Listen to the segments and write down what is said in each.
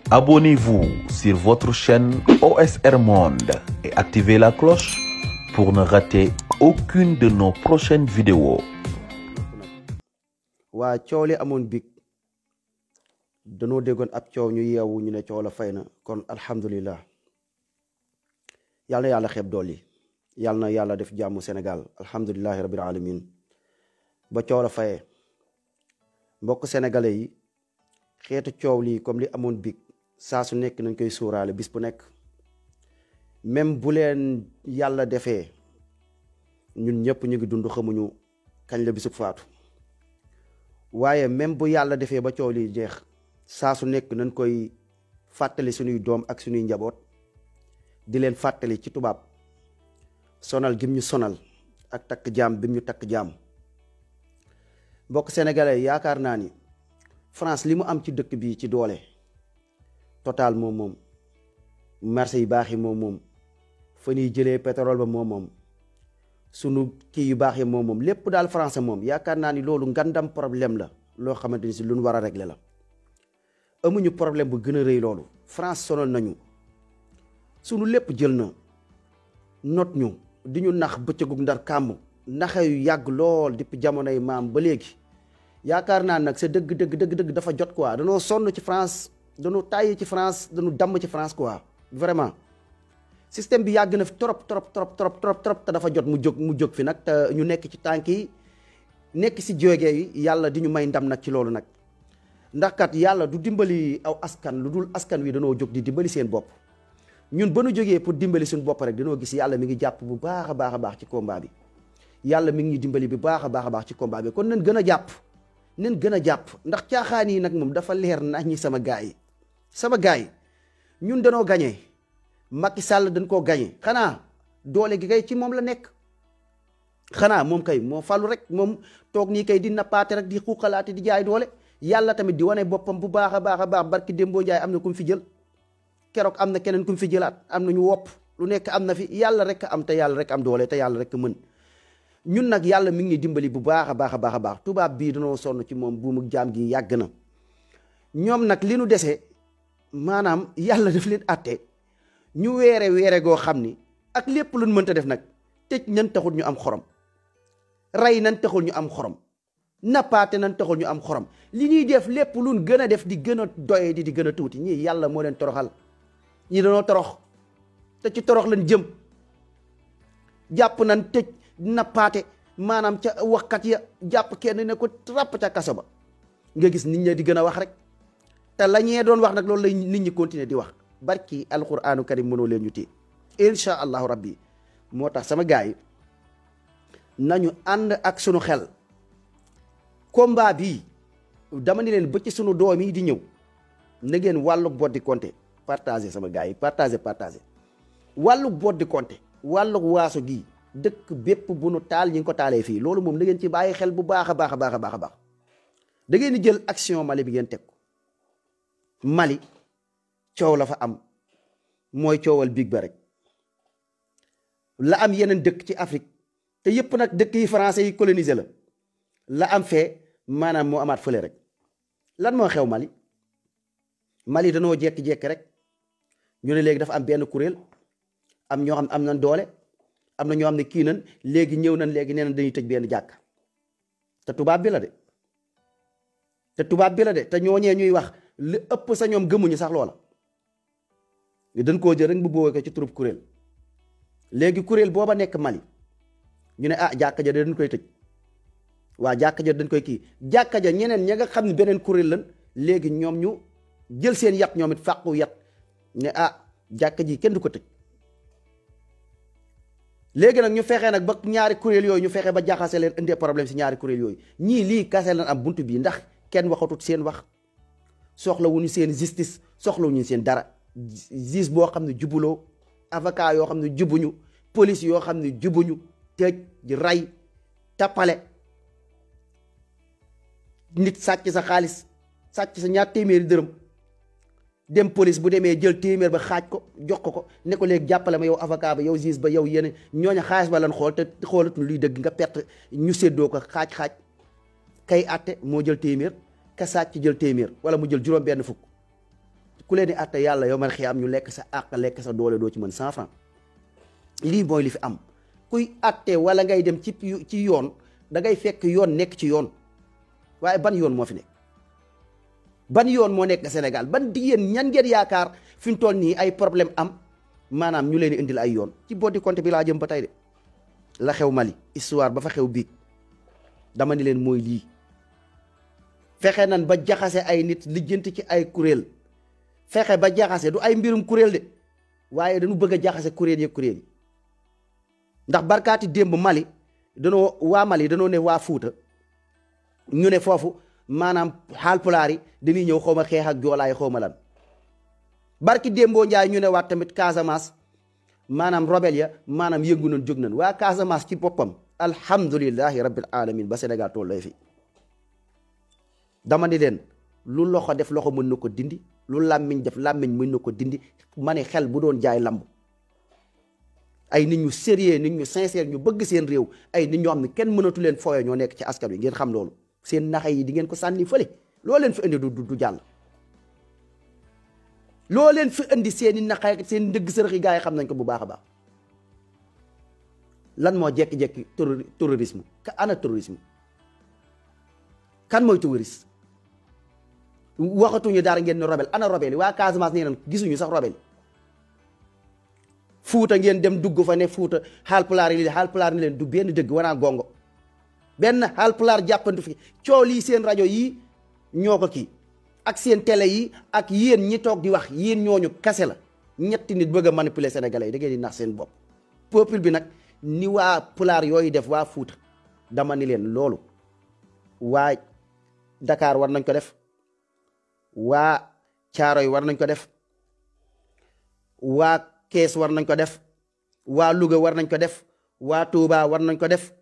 Abonnez-vous sur votre chaîne OSR Monde et activez la cloche pour ne rater aucune de nos prochaines vidéos. waa coow li amoon big danoo déggoon ab coow ñu yeewu ñu ne coow la fay na kon alhamdulillah yàlla na yàlla xeeb dool yi yàlla na yàlla def jàmmu Sénégal alhamdulillahi rabbil alamin ba coow la fayee mbokk sénégalais yi xeetu coow lii comme li amoon big saa su nekk nañ koy sóoraale bis bu nekk même bu leen yàlla defee ñun ñëpp ñu ngi dund xamuñu kañ la bisub faatu waaye même bu yàlla defee ba coow li jeex saa su nekk nañ koy fàttali suñuy doom ak suñuy njaboot di leen fàttali ci tubaab sonal gim ñu sonal ak takk jaam bim ñu takk jaam mbokk sénégalais yaakaar naa ni France li mu am ci dëkk bi ci doole Total moom marché yu baax yi moom fa ñuy jëlee pétrole ba moom sunu kii yu baax yi moom lépp daal français moom yaakaar naa ni loolu ngandam problème la loo xamante ni si lu ñu war a régler la amuñu problème bu gën a rëy loolu France sonal nañu sunu lépp jël na not ñu di ñu nax bëccëgu ndar kàmm naxe yu yàgg lool depuis jamonoy maam ba léegi yaakaar naa nag sa dëgg dafa jot quoi danoo sonn ci France danoo tàyyi ci France dañu damm ci France quoi vraiment système bi yàgg na fi trop te dafa jot mu jóg fi nag te ñu nekk ci tànk yi nekk si jóge yi yàlla di ñu may ndam nag ci loolu nag ndax kat yàlla du dimbali aw askan lu dul askan wi danoo jóg di dimbali seen bopp ñun ba nu jógee pour dimbali suñu bopp rek danoo gis yàlla mi ngi jàpp bu baax a baax ci combat bi yàlla mi ngi ñu dimbali bu baax a baax ci combat bi kon nañ gën a jàpp ndax caaxaan yi nag moom dafa leer nañ ñi sama gaay yi ñun danoo gañee Macky Sall dañ koo gañe xanaa doole gi kay ci moom la nekk xanaa moom kay moo falu rek moom toog nii kay di nappaate rek di xuuxalaate di jaay doole yàlla tamit di wane boppam bu baax a baax barki Dembo Njaay am na ku mu fi jël keroog am na keneen ku mu fi jëlaat am na ñu wopp lu nekk am na fi yàlla rek am te yàlla rek am doole te yàlla rek mën ñun nag yàlla mi ngi dimbali bu baax a baax tubaab bii danoo sonn ci moom buumu jaam gi yàgg na ñoom nag li nu dese maanaam yàlla daf leen àtte ñu weere goo xam ni ak lépp luñ mënta def nag tëj nan taxul ñu am xorom rey nan taxul ñu am xorom nappaate nan taxul ñu am xorom li ñuy def lépp luñ gën a def di gën a doye di gën a tuuti ñii yàlla moo leen toroxal ñii dañoo torox te ci torox lañ jëm jàpp nan tëj nappaate maanaam ca waxkat ya jàpp kenn ne ko ràpp ca kaso ba nga gis nit ñi di gën a wax rek te la ñee doon wax nag loolu lay nit ñi continuer di wax barki alquranu karim mënoo leen ñu téye insha allahu rabbi moo tax sama gars yi nañu ànd ak sunu xel combat bii dama ni leen ba ci sunu doom yi di ñëw na ngeen wàllu boddi compté partagé sama gars yi partagé wàllu boddi compté wàllu waaso gii dëkk bépp bu nu taal ñi ngi ko taalee fii loolu moom na ngeen ci bàyyi xel bu baax a baax da ngeen di jël action Mali bi ngeen teg ko Mali coow la fa am mooy coowal big ba rek la am yeneen dëkk ci Afrique te yëpp nag dëkk yi français yi colonisé la am fee maanaam moo amaat fële rek lan moo xew Mali danoo jekki-jekki rek ñu ne léegi dafa am benn kuréel am ñoo xam am nañ doole am na ñoo xam ne kii nañ léegi ñëw nañ léegi nee nañ dañuy tëj benn jàkk te tubaab bi la de te ñooñee ñuy wax li ëpp sa ñoom gëmuñu sax loola dañ koo jël rek bu boobee ko ci turub kuréel léegi kuréel booba nekk Mali ñu ne jàkka ja dañ koy tëj waa jàkka ja dañ koy kii jàkka ja ñeneen ña nga xam ne beneen kuréel lan léegi ñoom ñu jël seen yat ñoom it fàqu yat ne jàkka ji kenn du ko tëj léegi nag ñu fexee nag ba ñaari kuréel yooyu ñu fexe ba jaxase leen indee problème si ñaari kuréel yooyu ñii lii kase lan am buntu bii ndax kenn waxatut seen wax soxlawuñu seen justice soxlawuñu seen dara juge boo xam ne jubuloo avocat yoo xam ne jubuñu police yoo xam ne jubuñu tëj rey tappale nit sàcc sa xaalis sàcc sa ñaar téeméeri dërëm dem police bu demee jël téeméer ba xaaj ko jox ko ne ko léegi jàppale ma yow avocat ba yow juge ba yow yéen ñooña xaalis ba lan xool te xoolatuñu luy dëgg nga perte ñu séddoo ko xaaj kay àtte moo jël téeméer ka sàcc jël téeméer wala mu jël juróom benn fukk ku leen di àtte yàlla yow man xiyaam ñu lekk sa àq lekk sa doole doo ci mën 100 francs lii mooy li fi am kuy àtte wala ngay dem ci yoon da ngay fekk yoon nekk ci yoon waaye ban yoon moo fi nekk ban yoon moo nekk Sénégal ban yéen ñan ngeen yaakaar fi mu toll nii ay problème am maanaam ñu leen di indil ay yoon ci boddi compte bi laa jëm ba tey de la xew Mali histoire ba fa xew biig dama ni leen mooy lii fexe nan ba jaxase ay nit lijjanti ci ay kuréel fexe ba jaxase du ay mbirum kuréel de waaye dañu bëgg a jaxase kuréel yi ndax barkaati démb Mali waa Mali danoo ne waa Fuuta ñu ne foofu maanaam Haalpulaar yi dañuy ñëw xaw ma xeex ak joolaay xaw ma lan barki démboo Njaay ñu ne waat tamit Casamance maanaam rebelle ya maanaam yëngu nañ jóg nañ waa Casamance ci boppam alhamdulillahi rabbil alamin ba Sénégal tolloo fi dama ni leen lu loxo def loxo mën na ko dindi lu làmmiñ def làmmiñ mën na ko dindi ma ne xel bu doon jaay lamb ay nit ñu sérieux nit ñu sincère ñu bëgg seen réew ay nit ñoo xam ne kenn mënatu leen fooyo ñoo nekk ci askan wi ngeen xam loolu seen naxa yi di ngeen ko sànni fële loo leen fi indi du jàll loo leen fi indi seeni naxa seen ndëgg sërëx yi gaa yi xam nañ ko bu baax a baax lan moo jekki-jekki terrorisme ka ana terrorisme kan mooy terroriste waxatuñu dara ngeen ne rebelle ana rebelle yi waa Casamance nee nañ gisuñu sax rebelle Fuuta ngeen dem dugg fa ne Fuuta Haalpulaar yi Haalpulaar ni leen du benn dëgg wanaa gongo benn Haalpulaar jàppandu fi coow lii seen rajo yi ñoo ko kii ak seen télé yi ak yéen ñi toog di wax yéen ñooñu kase la ñetti nit bëgg a manipuler sénégalais yi da ngeen di nax seen bopp peuple bi nag ni waa pulaar yooyu def waa Fuuta dama ni leen loolu waa Dakar war nañ ko def waa Caaroy war nañ ko def waa Kees war nañ ko def waa Louga war nañ ko def waa Touba war nañ ko def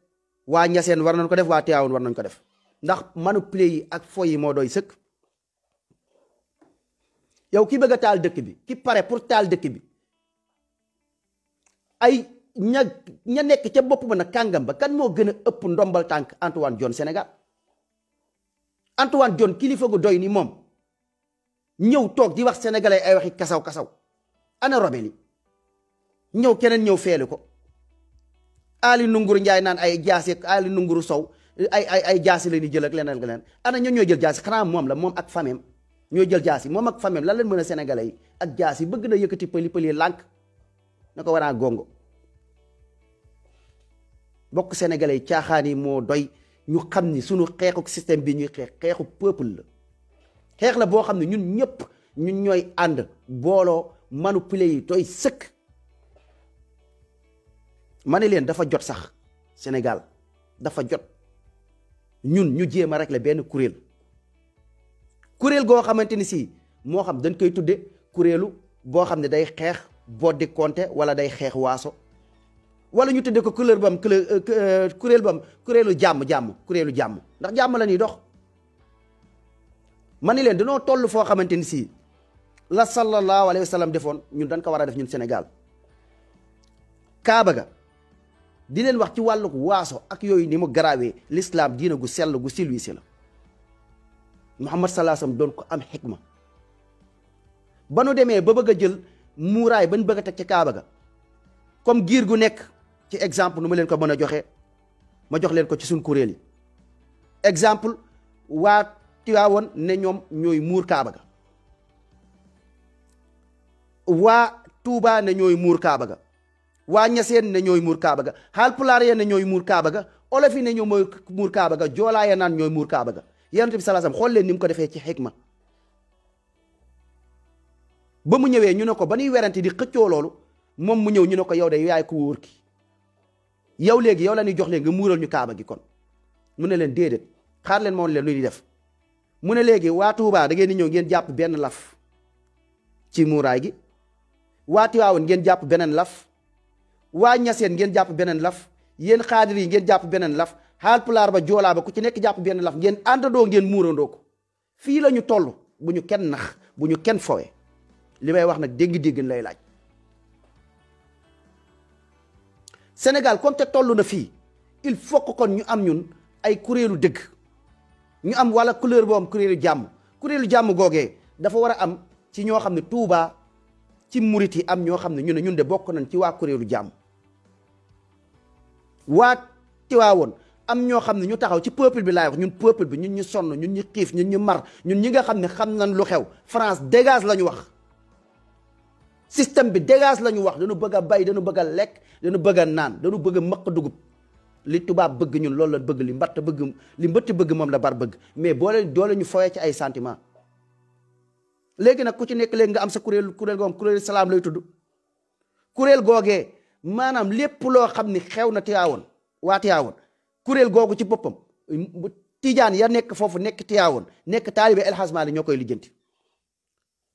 waa Ñaseen war nañ ko def waa Tivaouane war nañ ko def ndax manipuler yi ak fo yi moo doy sëkk yow ki bëgg a taal dëkk bi ki pare pour taal dëkk bi ay ña nekk ca bopp ba nag kàngam ba kan moo gën a ëpp ndombal tànk Antoine Diome Sénégal Antoine Diome kilifa gu doy ni moom ñëw toog di wax sénégalais ay waxi kasaw ana robel yi ñëw keneen ñëw feelu ko Ali Nunguru Njaay naan ay jaasi Ali Nunguru Sow ay jaasi la ñuy jël ak leneen ana ñoo ñooy jël jaasi xanaa moom la moom ak famem ñooy jël jaasi moom ak famem lan leen mën a sénégalais yi ak jaasi bëgg na yëkkati pëli lànk na ko war a gongo bokk sénégalais yi caaxaan yi moo doy ñu xam ni sunu xeexu système bi ñuy xeexu peuple la xeex la boo xam ne ñun ñëpp ñun ñooy ànd booloo manipuler yi doy sëkk ma ne leen dafa jot sax Sénégal dafa jot ñun ñu jéem a régler benn kuréel goo xamante ni si moo xam dañ koy tudde kuréelu boo xam ne day xeex boddi konte wala day xeex waaso wala ñu tudde ko kuréelu jàmm kuréelu jàmm ndax jàmm la ñuy dox ma ne leen dañoo toll foo xamante ni si la sallallahu alayhi wa sallam defoon ñun dañ ko war a def ñun Sénégal Kaaba ga di leen wax ci wàllu waaso ak yooyu ni mu garaawee l'islam diina gu sell gu silwisi la Muhammad sallallahu alayhi wa sallam doon ko am xikma ba nu demee ba bëgg a jël muuraay ba nu bëgg a teg ci Kaaba ga comme giir gu nekk ci exemple nu ma leen ko mën a joxe ma jox leen ko ci suñ kuréel yi exemple waa Tiwaawoon ne ñoom ñooy muur Kaaba ga waa Touba ne ñooy muur Kaaba ga waa Ñaseen ne ñooy muur Kaaba ga Haalpulaar ya ne ñooy muur Kaaba ga Olof yi ne ñoo mooy muur Kaaba ga Joolaa ya naan ñooy muur Kaaba ga Yonent bi sallallahu alayhi wasallam xool leen ni mu ko defee ci xikma ba mu ñëwee ñu ne ko ba ñuy werante di xëccoo loolu moom mu ñëw ñu ne ko yow de yaay ko wóor ki yow léegi yow la ñuy jox leen nga muural ñu Kaaba gi kon mu ne leen déedéet xaar leen moom leen lu ñuy def mu ne léegi waa Touba da ngeen di ñëw ngeen jàpp benn laf ci muuraay gi waa Tiwaawan ngeen jàpp beneen laf waa Ñaseen ngeen jàpp beneen laf yéen xaadir yi ngeen jàpp beneen laf Haalpulaar ba Joolaa ba ku ci nekk jàpp benn laf ngeen àndandoo ngeen muurandoo ko fii la ñu toll bu ñu kenn nax bu ñu kenn fowe li may wax nag dégg-dégg lay laaj Sénégal comme te toll na fii il faut que kon ñu am ñun ay kuréelu dëgg ñu am wala couleur boo am kuréelu jàmm googee dafa war a am ci ñoo xam ne Touba ci murit yi am ñoo xam ne ñu ne ñun de bokk nañ ci waa kuréelu jàmm waa Tiwaawoon am ñoo xam ne ñu taxaw ci peuple bi laay wax ñun peuple bi ñun ñu sonn ñun ñu xiif ñun ñu mar ñun ñi nga xam ne xam nañ lu xew France dégage la ñu wax système bi dégage la ñu wax dañu bëgg a bay dañu bëgg a lekk dañu bëgg a naan dañu bëgg a maq dugub li tubaab bëgg ñun loolu la bëgg li mbëtt bëgg moom la bar bëgg mais doole ñu foyee ci ay sentiment léegi nag ku ci nekk léegi nga am sa kuréel goom kuréel salaam lay tudd kuréel googee maanaam lépp loo xam ni xew na Tiwaawoon waa Tiwaawoon kuréel googu ci boppam tijaan ya nekk foofu nekk Tiwaawoon nekk taalibe El Hadj Malick ñoo koy lijjanti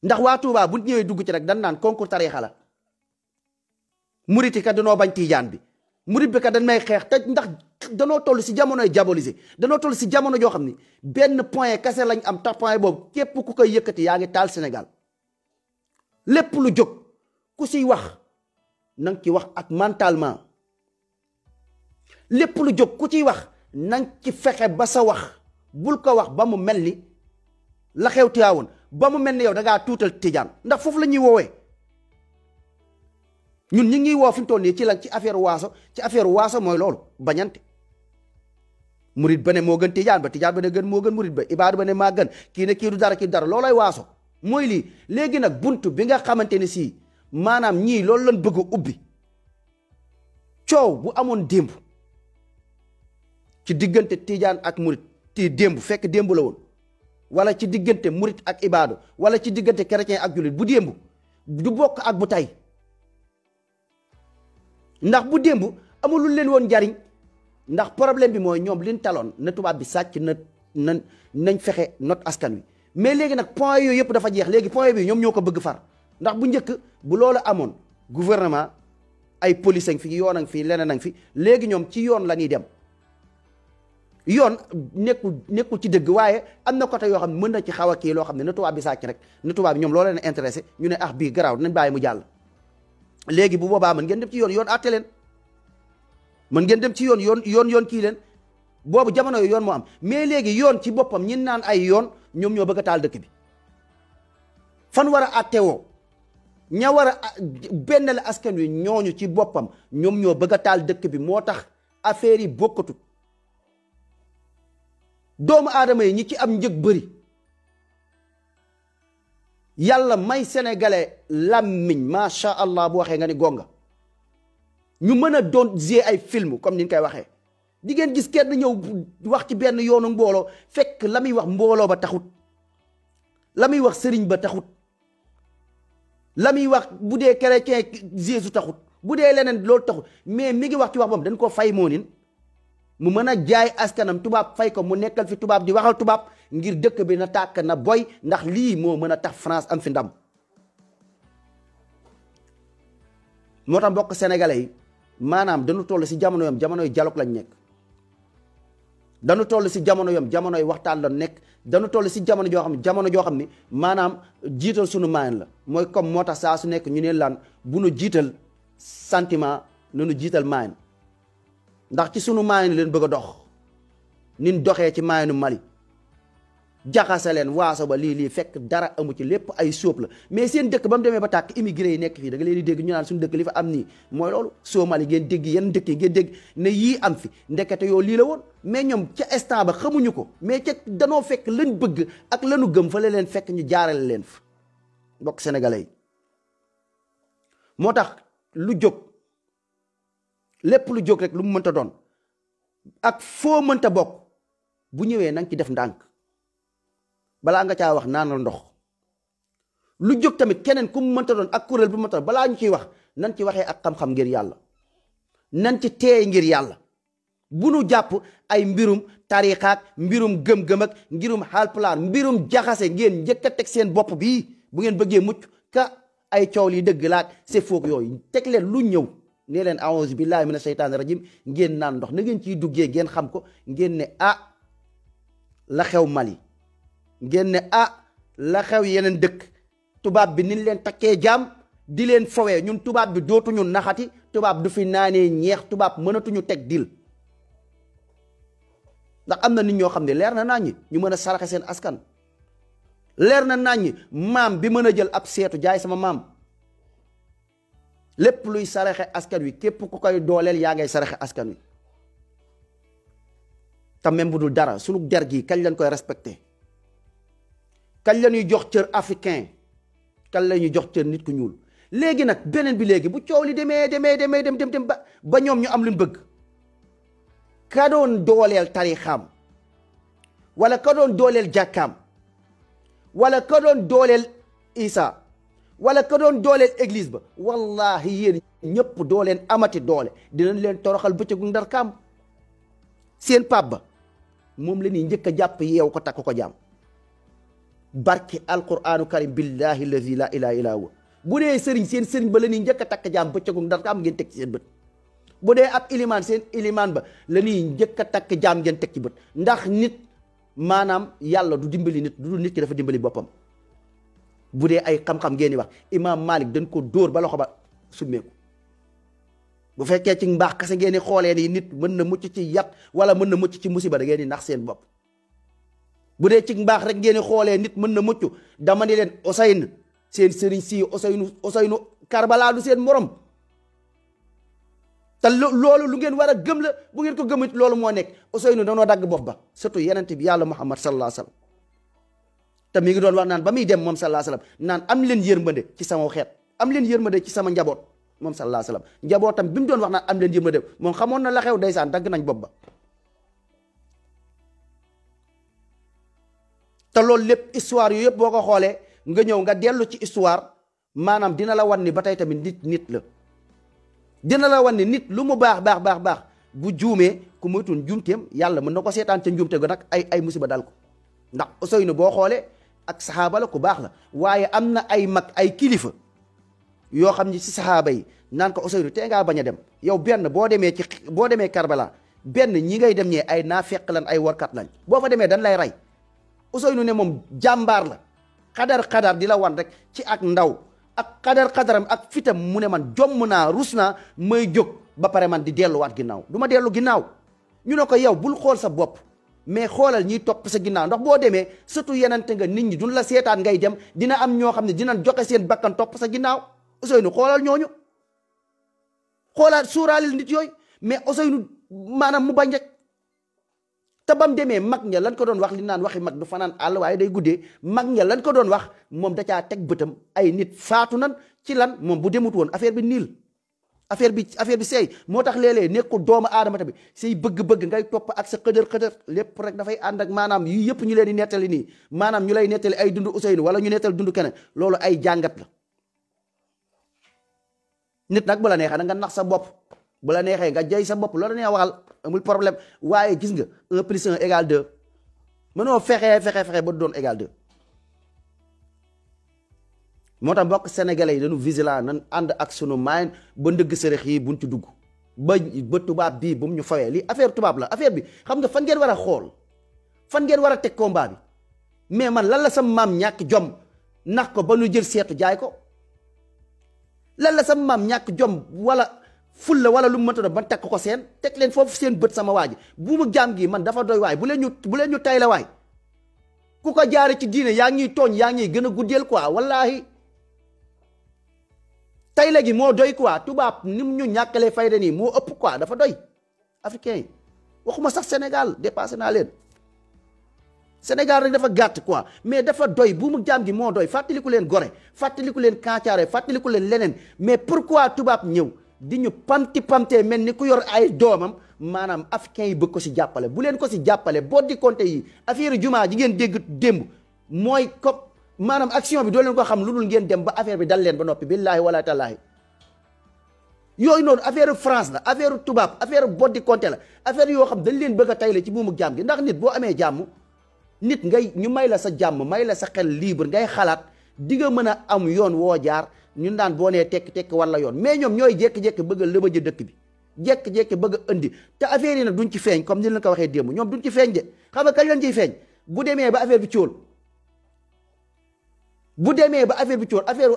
ndax waa Touba bu ñëwee dugg ci rek dan naan concours tariixa la muriti kat danoo bañ tijaan bi murit bi kat dañ may xeex te ndax danoo toll si jamonoy diaboliser danoo toll si jamono joo xam ni benn point kese lañ am tax point boobu képp ku koy yëkkati yaa ngi taal Sénégal lépp lu jóg ku siy wax na nga ci wax ak mentalement lépp lu jóg ku ciy wax na nga ci fexe ba sa wax bul ko wax ba mu mel ni la xew Tiwaawoon ba mu mel ni yow da ngaa tuutal tijaan ndax foofu la ñuy woowee ñun ñi ngi woo fi mu toll nii ci lan ci affaire waaso mooy loolu bañante murit ba ne moo gën tijaan ba ne gën moo gën murit ba ibaadu ba ne maa gën kii ne kii du dara kii du dara loolay waaso mooy lii léegi nag buntu bi nga xamante ne sii maanaam ñii loolu lañ bëgg a ubbi coow bu amoon démb ci diggante tijaan ak murit démb fekk démb la woon wala ci diggante murit ak ibaadu wala ci diggante chrétien ak jullit bu démb du bokk ak bu tey ndax bu démb amulul leen woon njariñ ndax problème bi mooy ñoom liñ taloon na tubaab bi sàcc nañ fexe not askan wi mais léegi nag point yooyu yëpp dafa jeex léegi point bi ñoom ñoo ko bëgg far ndax bu njëkk bu loolu amoon gouvernement ay police a ngi fi yoon a ngi fi leneen a ngi fi léegi ñoom ci yoon la ñuy dem yoon nekkul ci dëgg waaye am na côté yoo xam ne mën na ci xaw a kii loo xam ne na tubaab bi sàcc rek na tubaab bi ñoom loo leen intéressé ñu ne bii garaaw nañ bàyyi mu jàll léegi bu boobaa mën ngeen dem ci yoon àtte leen mën ngeen dem ci yoon kii leen boobu jamono yooyu yoon moo am mais léegi yoon ci boppam ñi naan ay yoon ñoom ñoo bëgg a taal dëkk bi fan war a àtte woo ña war a benn la askan wi ñooñu ci boppam ñoom ñoo bëgg a taal dëkk bi moo tax affaire yi bokkatut doomu aadama yi ñi ci am njëg bëri yàlla may sénégalais làmmiñ macha allah bu waxee nga ni gonga ñu mën a doon jouer ay film comme ni ñu koy waxee di ngeen gis kenn ñëw wax ci benn yoonu mbooloo fekk la muy wax mbooloo ba taxut la muy wax sëriñ ba taxut la muy wax bu dee chrétien Jésus taxut bu dee leneen loolu taxut mais mi ngi wax ci wax boobu dañ ko fay moo nin mu mën a jaay askanam tubaab fay ko mu nekkal fi tubaab di waxal tubaab ngir dëkk bi na tàkk na boy ndax lii moo mën a tax France am fi ndam moo tax mbokk sénégalais yi maanaam dañu toll si jamono yom jamonoy dialogue lañ nekk dañu toll si jamono yom jamonoy waxtaan la nekk dañu toll si jamono joo xam ni maanaam jiital sunu maayen la mooy comme moo tax saa su nekk ñu ne lan bu nu jiital sentiment nanu jiital maayen ndax ci sunu maayen leen bëgg a dox nin doxee ci maayenu Mali jaxase leen waaso ba lii fekk dara amu ci lépp ay sóob la mais seen dëkk ba mu demee ba tàkk immigré yi nekk fii da nga leen di dégg ñu naan suñu dëkk li fa am nii mooy loolu Somalie ngeen dégg yenn dëkk yi ngeen dégg ne yii am fi ndekete yoo lii la woon mais ñoom ca instant ba xamuñu ko mais ca danoo fekk lañ bëgg ak lanu gëm fa la leen fekk ñu jaarale leen fa mbokk sénégalais yi moo tax lu jóg lépp lu jóg rek lu mu mënta doon ak foo mënta bokk bu ñëwee na nga ci def ndànk balaa nga caa wax naanal ndox lu jóg tamit keneen ku mu mënta doon ak kuréel bu mu mënta doon balaa ñu ciy wax nan ci waxee ak xam-xam ngir yàlla nan ci teey ngir yàlla bu nu jàpp ay mbirum tariixaak mbirum gëm-gëm ak mbirum Haalpulaar mbirum jaxase ngeen njëkk a teg seen bopp bii bu ngeen bëggee mucc ka ay coow li dëgg laak c'est foog yooyu teg leen lu ñëw nee leen a'uuzu billaahi mina shaytaani rajim ngeen naan ndox na ngeen ciy duggee ngeen xam ko ngeen ne la xew Mali ngeen ne la xew yeneen dëkk tubaab bi niñ leen takkee jaam di leen fowee ñun tubaab bi dootuñu naxati tubaab du fi naanee ñeex tubaab mënatuñu teg dil ndax am na nit ñoo xam ne leer na naa ñi ñu mën a saraxe seen askan leer na naññ maam bi mën a jël ab seetu jaay sama maam lépp luy saraxe askan wi képp ku koy dooleel yaa ngay saraxe askan wi te même bu dul dara sunu der gi kañ lañ koy respecté kañ la ñuy jox cër africain kañ la ñuy jox cër nit ku ñuul léegi nag beneen bi léegi bu coow li dem ba ñoom ñu am luñ bëgg ka doon dooleel tarixaam wala ka doon dooleel jàkkaam wala ka doon dooleel Isa wala ka doon dooleel église ba wallahi yéen ñëpp doo leen amati doole dinañ leen toroxal bëccëgu ndar kaam seen pap ba moom la ñuy njëkk a jàpp yeew ko takk ko jaam barke alquranu karim billahi allazi la ilaha illa huwa bu dee sëriñ seen sëriñ ba la ñuy njëkk a takk jaam bëccëgu ndar kaam ngeen teg ci seen bët bu dee ab ilimaan seen ilimaan ba la ñuy njëkk a takk jaam ngeen teg ci bët ndax nit maanaam yàlla du dimbali nit du nit ki dafa dimbali boppam bu dee ay xam-xam ngeen di wax imaam Malik dañ ko dóor ba loxo ba summeeku bu fekkee ci mbaax kase ngeen di xoolee ni nit mën na mucc ci yat wala mën na mucc ci musiba da ngeen di nax seen bopp bu dee ci mbaax rek ngeen di xoolee nit mën na mucc dama ni leen Ousseynou seen sëriñ si Ousseynou Karbala du seen morom te loolu lu ngeen war a gëm la bu ngeen ko gëmit loolu moo nekk Ousseynou danoo dagg bopp ba surtout yenente bi yàlla Muhammad sallallahu alayhi wa sallam te mi ngi doon wax naan ba muy dem moom sallallahu alayhi wa sallam naan am leen yërmande ci sama xeet am leen yërmande ci sama njaboot moom sallallahu alayhi wa sallam njabootam bi mu doon wax naan am leen yërmande moom xamoon na la xew ndeysaan dagg nañ bopp ba te loolu lépp histoire yu yëpp boo ko xoolee nga ñëw nga dellu ci histoire maanaam dina la wan ni ba tey tamit nit la dina la wan ni nit lu mu baax bu juumee ku moytuwul njuumteem yàlla mën na ko seetaan ca njuumte ga nag ay musiba dal ko ndax Ousseynou boo xoolee ak saxaaba la ku baax la waaye am na ay mag ay kilifa yoo xam ni ci saxaaba yi naan ko Ousseynou tee ngaa bañ a dem yow benn boo demee Karbala benn ñi ngay dem ñee ay naafeq lan ay warkat lañ boo fa demee dañ lay rey Ousseynou ne moom jàmbaar la xadar di la wan rek ci ak ndaw ak xadaram ak fitam mu ne man jomm naa rus naa may jóg ba pare man di delluwaat ginnaaw du ma dellu ginnaaw ñu ne ko yow bul xool sa bopp mais xoolal ñiy topp sa ginnaaw ndax boo demee surtout yenante nga nit ñi duñ la seetaan ngay dem dina am ñoo xam ne dinañ joxe seen bakkan topp sa ginnaaw Ousseynou xoolal ñooñu xoolaat suuraalil nit yooyu mais Ousseynou maanaam mu bañ rek te bam demee mag ña lan ko doon wax li naan waxi mag du fanaan àll waaye day guddee mag ña lan ko doon wax moom da caa teg bëtam ay nit faatu nan ci lan moom bu demut woon affaire bi niil affaire bi seey moo tax léeg-léeg nekkul doomu aadama tamit say bëgg-bëgg ngay topp ak sa xëdër lépp rek dafay ànd ak maanaam yu yëpp ñu leen di nettali nii maanaam ñu lay nettali ay dund Ousseynou wala ñu nettali dund keneen loolu ay jàngat la nit nag bu la neexee nga nax sa bopp bu la neexee nga jay sa bopp loolu nee waxal amul problème waaye gis nga 1 plus 1 égale 2 mënoo fexe ba doon égal 2 moo tax mbokk sénégalais yi dañu vigilant nan ànd ak sunu main ba ndëgg sërëx yi buñ ci dugg ba tubaab bii bu mu ñu fawee lii affaire tubaab la affaire bi xam nga fan ngeen war a xool fan ngeen war a teg combat bi mais man lan la sa maam ñàkk jom nax ko ba ñu jël seetu jaay ko lan la sa maam ñàkk jom wala ful la wala lu mu mënta doon ban teg ko seen teg leen foofu seen bët sama waa ji buumu jaam gi man dafa doy waay bu leen ñu tay la waay ku ko jaare ci diine yaa ngi tooñ yaa ngi gën a guddeel quoi wallahi tay léegi moo doy quoi tubaab ni mu ñu ñàkkalee fayda nii moo ëpp quoi dafa doy africain yi waxuma sax Sénégal dépassé naa leen Sénégal rek dafa gàtt quoi mais dafa doy buumu jaam gi moo doy fàttaliku leen Gorée fàttaliku leen Kaacaare fàttaliku leen leneen mais pourquoi tubaab ñëw di ñu pamtee mel ni ku yor ay doomam maanaam africain yi bëgg ko si jàppale bu leen ko si jàppale boo di compté yi affaire jumaa ji ngeen dégg démb mooy ko maanaam action bi doo leen ko xam lu dul ngeen dem ba affaire bi dal leen ba noppi billaahi wala tallaahi yooyu noonu affaire France la affaire tubaab affaire boddi compté la affaire yoo xam dañ leen bëgg a tayle ci buumu jaam gi ndax nit boo amee jàmm nit ngay ñu may la sa jàmm may la sa xel libre ngay xalaat di nga mën a am yoon woo jaar ñun daan boo nee tekk wala yoon mais ñoom ñooy jékki-jékki bëgg a lëbëjë dëkk bi jékki-jékki bëgg a indi te affaire yi nag duñ ci feeñ comme ni leen ko waxee démb ñoom duñ ci feeñ de xam nga kañ lañ ciy feeñ bu demee ba affaire bi cóol affaire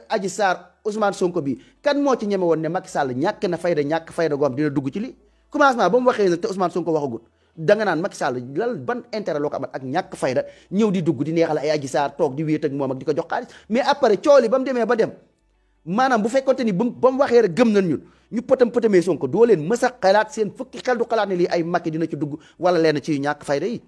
Adji Sarr Ousmane Sonko bi kan moo ci ñeme woon ne Macky Sall ñàkk na fayda goom dina dugg ci li commencement ba mu waxee nag te Ousmane Sonko waxagut danga naan Macky Sall lal ban intérêt loo ko amal ak ñàkk fayda ñëw di dugg di neexal ay Adji Sarr toog di wéet ak moom ak di ko jox xaalis mais après cooli ba mu demee ba dem maanaam bu fekkonte ni ba mu waxee rek gëm nañ ñun ñu pëtamee Sonko doo leen mës a xalaat seen fukki xel du xalaat ne lii ay Macky dina ci dugg wala leen ci ñàkk fayda yi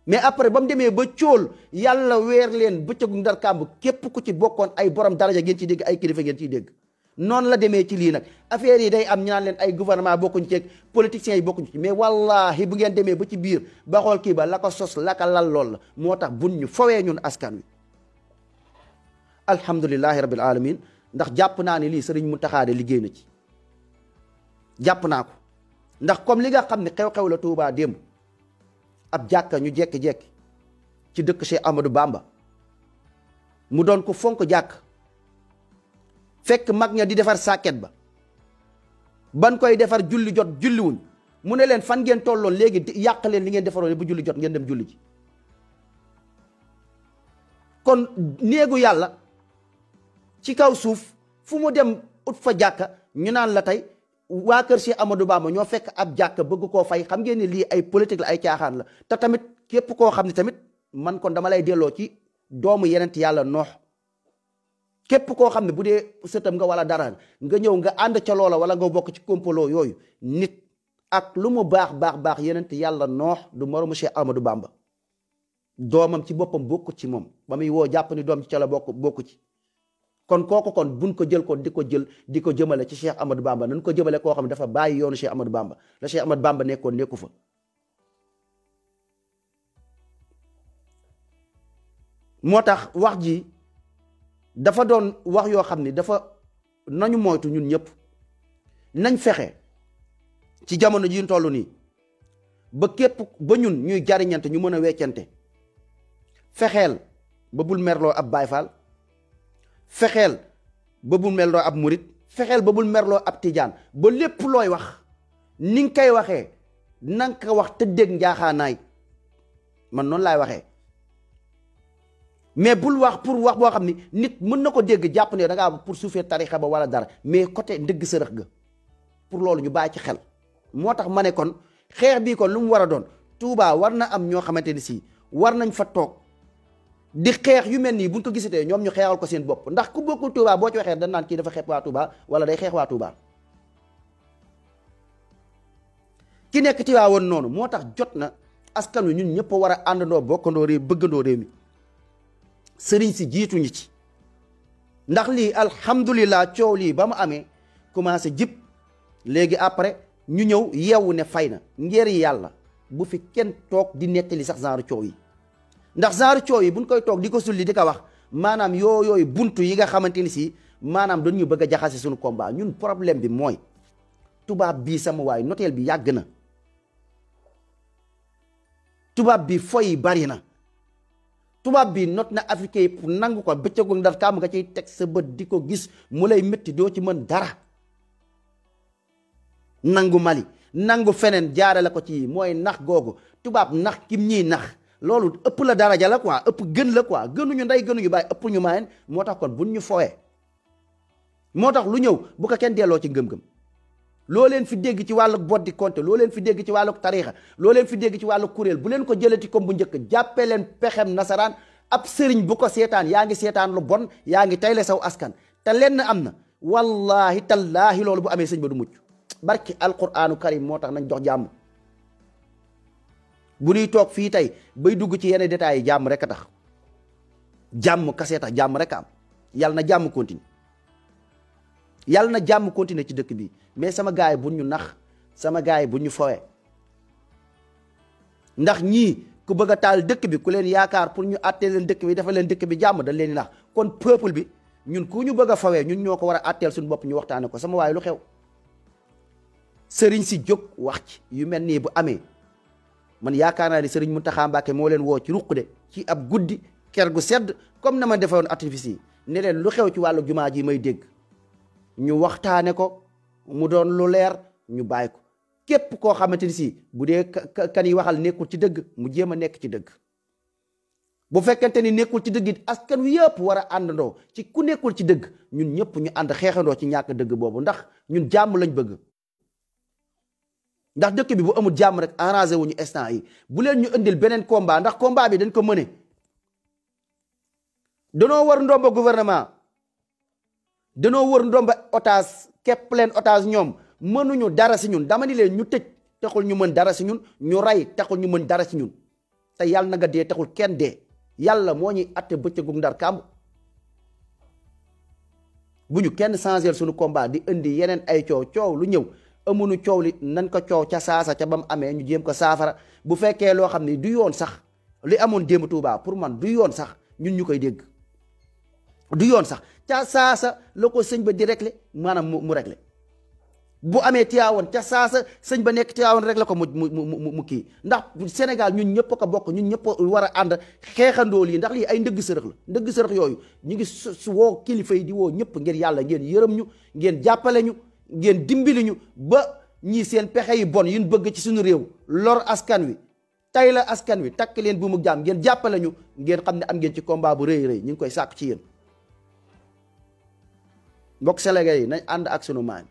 mais après ba mu demee ba cool yàlla weer leen bëccëgu ndar kàmb képp ku ci bokkoon ay borom daraja ngeen ciy dégg ay kilifa ngeen ciy dégg noonu la demee ci lii nag affaire yi day am ñu naan leen ay gouvernement bokkuñ ci politiciens yi bokkuñ ci mais wallahi bu ngeen demee ba ci biir ba xool kii ba la ko sos la ko lal lool la moo tax buñ ñu fowee ñun askan wi alhamdulillahi rabbil alamin ndax jàpp naa ne lii Sëriñ Mountakha de liggéey na ci jàpp naa ko ndax comme li nga xam ne xew-xew la Touba démb ab jàkka ñu jekki-jekki ci dëkk Cheikh Amadou Bamba mu doon ko fonk jàkk fekk mag ña di defar sàkket ba ban koy defar julli jot julliwuñ mu ne leen fan ngeen tolloon léegi yàq leen li ngeen defaroon bu julli jot ngeen dem julli ji kon néegu yàlla ci kaw suuf fu mu dem ut fa jàkka ñu naan la tey waa kër Cheikh Amadou Bamba ñoo fekk ab jàkka bëgg koo fay xam ngeen ne lii ay politique la ay caaxaan la te tamit képp koo xam ne tamit man kon dama lay delloo ci doomu yenent yàlla noox képp koo xam ne bu dee sëtam nga wala dara nga ñëw nga ànd ca loola wala nga bokk ci kompolo yooyu nit ak lu mu baax yenent yàlla noox du moromu Cheikh Amadou Bamba doomam ci boppam bokku ci moom ba muy woo jàpp ni doom ci ca la bokku ci kon kooku kon buñ ko jël kon di ko jëmale ci Cheikh Amadou Bamba nañ ko jëmale koo xam ne dafa bàyyi yoonu Cheikh Amadou Bamba la Cheikh Amadou Bamba nekkoon nekku fa moo tax wax ji dafa doon wax yoo xam ni dafa nañu moytu ñun ñëpp nañ fexe ci jamono ji ñu toll nii ba képp ba ñun ñuy jariñante ñu mën a weccante fexeel ba bul merloo ab Baay Faal fexeel ba bul merloo ab murit fexeel ba bul merloo ab tijaan ba lépp looy wax ni nga koy waxee na nga ko wax tëddeeg njaaxaanaay man noonu laay waxee mais bul wax pour wax boo xam ni nit mën na ko dégg jàpp ne da ngaa pour suufee tarixa ba wala dara mais côté ndëgg sërëx ga pour loolu ñu bàyyi ci xel moo tax ma ne kon xeex bii kon lu mu war a doon Touba war na am ñoo xamante ni si war nañ fa toog di xeex yu mel nii buñ ko gisatee ñoom ñu xeexal ko seen bopp ndax ku bokkul Touba boo ci waxee dañ naan kii dafa xeex waa Touba wala day xeex waa Touba ki nekk Touba woon noonu moo tax jot na askan wi ñun ñëpp war a àndandoo bokkandoo réew bëggandoo réew mi sëriñ si jiituñu ci ndax lii alhamdulilah coow lii ba mu amee commencé jib léegi après ñu ñëw yeewu ne fay na ngir yàlla bu fi kenn toog di nettali sax genre coow yi ndax genre coow yi buñ koy toog di ko sulli di ko wax maanaam yooyu buntu yi nga xamante ni si maanaam dañu bëgg a jaxase suñu combat ñun problème bi mooy tubaab bii sama waay noteel bi yàgg na tubaab bi foy bari na tubaab bi not na africain yi pour nangu ko bëccëgu ndar kaam nga ciy teg sa bët di ko gis mu lay métti doo ci mën dara nangu Mali nangu feneen jaarale ko ci mooy nax googu tubaab nax kim ñiy nax loolu ëpp la daraja la quoi ëpp gën la quoi gënuñu ndey gënuñu bàyyi ëpp ñu maayen moo tax kon buñ ñu fowee moo tax lu ñëw bu ko kenn delloo ci ngëm-ngëm loo leen fi dégg ci wàllu boddi konte loo leen fi dégg ci wàllu tariixa loo leen fi dégg ci wàllu kuréel bu leen ko jëlati comme bu njëkk jàppee leen pexem nasaraan ab sëriñ bu ko seetaan yaa ngi seetaan lu bon yaa ngi tayle saw askan te lenn am na wallahi tallaahi loolu bu amee sëñ ba du mucc barki alquraanu karim moo tax nañ jox jàmm bu ñuy toog fii tey bay dugg ci yenn détails yi jàmm rek a tax jàmm kasee tax jàmm rek a am yàlla na jàmm continue yàlla na jàmm continuer ci dëkk bi mais sama gaay bu ñu nax sama gaay bu ñu fowee ndax ñii ku bëgg a taal dëkk bi ku leen yaakaar pour ñu àttee leen dëkk bi dafa leen dëkk bi jàmm dañ leen di nax kon peuple bi ñun ku ñu bëgg a fowee ñun ñoo ko war a àtteel suñu bopp ñu waxtaane ko sama waay lu xew sëriñ si jóg wax ci yu mel nii bu amee man yaakaar naa ni sëriñ Mountakha Mbacké moo leen woo ci ruq de ci ab guddi ker gu sedd comme na ma defoon activiste yi ne leen lu xew ci wàllu jumaa ji may dégg ñu waxtaane ko mu doon lu leer ñu bàyyi ko képp koo xamante ni si bu dee kan yi waxal nekkul ci dëgg mu jéem a nekk ci dëgg bu fekkente ni nekkul ci dëgg it askan wi yëpp war a àndandoo ci ku nekkul ci dëgg ñun ñëpp ñu ànd xeexandoo ci ñàkk dëgg boobu ndax ñun jàmm lañ bëgg ndax dëkk bi bu amul jàmm rek arrangé wuñu instant yi. bu leen ñu indil beneen combat ndax combat bi dañ ko mëne. danoo war ndomba gouvernement, danoo war ndomba otage, képp leen otage ñoom mënuñu dara si ñun. dama ni leen ñu tëj taxul ñu mën dara si ñun, ñu rey taxul ñu mën dara si ñun. te yàlla na nga dee taxul kenn dee. yàlla moo ñuy atte bëccëgu ndar kàmb. bu ñu kenn changer suñu combat di indi yeneen ay coow lu ñëw amuñu coow li nañ ko coow ca saasa ca ba mu amee ñu jéem ko saafara. bu fekkee loo xam ne du yoon sax li amoon démb Touba pour man du yoon sax ñun ñu koy dégg. du yoon sax ca saasa la ko sëñ ba di réglé maanaam mu réglé. bu amee Tiwaawan ca saasa sëñ ba nekk Tiwaawan rek la ko mu kii ndax Sénégal ñun ñëpp ko bokk ñun ñëpp war a ànd xeexandoo lii ndax lii ay ndëgg sërëx la. ndëgg sërëx yooyu ñu ngi su woo kilifa yi di woo ñëpp ngir yàlla ngeen yërëm ñu ngeen jàppale ñu ngeen dimbali ñu ba ñii seen pexe yi bon yu ñu bëgg ci suñu réew lor askan wi tay la askan wi takk leen bu mu jaam ngeen jàppale ñu ngeen xam ne am ngeen ci combat bu rëy ñu ngi koy sàkk ci yéen. mbokk Sénégal yi nañ ànd ak sunu maam.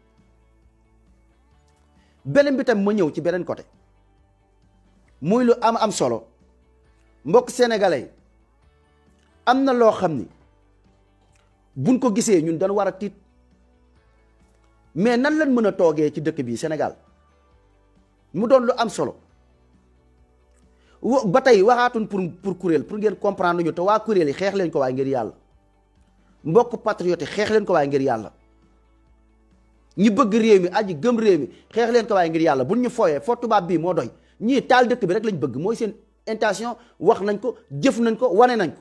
beneen bi tam ma ñëw ci beneen côté muy lu am solo mbokk sénégalais am na loo xam ni buñ ko gisee ñun dañ war a tiit mais nan lañ mën a toogee ci dëkk bi Sénégal mu doon lu am solo ba tey waxaatun pour kuréel pour ngeen comprendre ñu te waa kuréel yi xeex leen ko waaye ngir yàlla mbokk patriote xeex leen ko waaye ngir yàlla. ñi bëgg réew mi aji gëm réew mi xeex leen ko waaye ngir yàlla buñ ñu fooyee foo tubaab bii moo doy ñii taal dëkk bi rek lañ bëgg mooy seen intention wax nañ ko jëf nañ ko wane nañ ko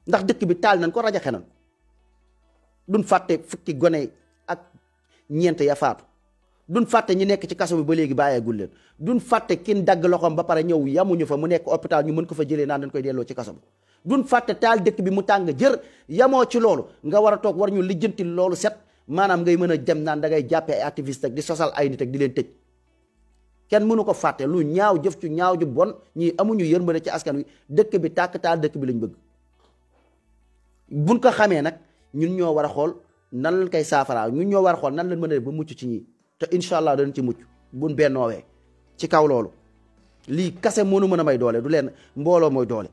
ndax dëkk bi taal nañ ko rajaxe nañ ko duñ fàtte fukki gone ak ñeent ya faatu duñ fàtte ñi nekk ci kaso bi ba léegi bàyyeegul leen duñ fàtte kin dagg loxoom ba pare ñëw yamuñu fa mu nekk hôpital ñu mën ko fa jëlee naan dañ koy delloo ci kaso bi duñ fàtte taal dëkk bi mu tàng jër yamoo ci loolu nga war a toog war ñu lijjanti loolu set maanaam ngay mën a dem naan da ngay jàppee ay activiste ak di sosal ay nit ak di leen tëj kenn mënu ko fàtte lu ñaaw jëf ci ñaaw ju bon ñii amuñu yërmande ci askan wi dëkk bi tàkk taal dëkk bi lañ bëgg. buñ ko xamee nag ñun ñoo war a xool nan lañ koy saafaraa ñun ñoo war a xool nan lañ mën a def ba mucc ci ñii te incha allah danañ ci mucc buñ bennoowee ci kaw loolu lii kase mënu mën a may doole du leen mbooloo mooy doole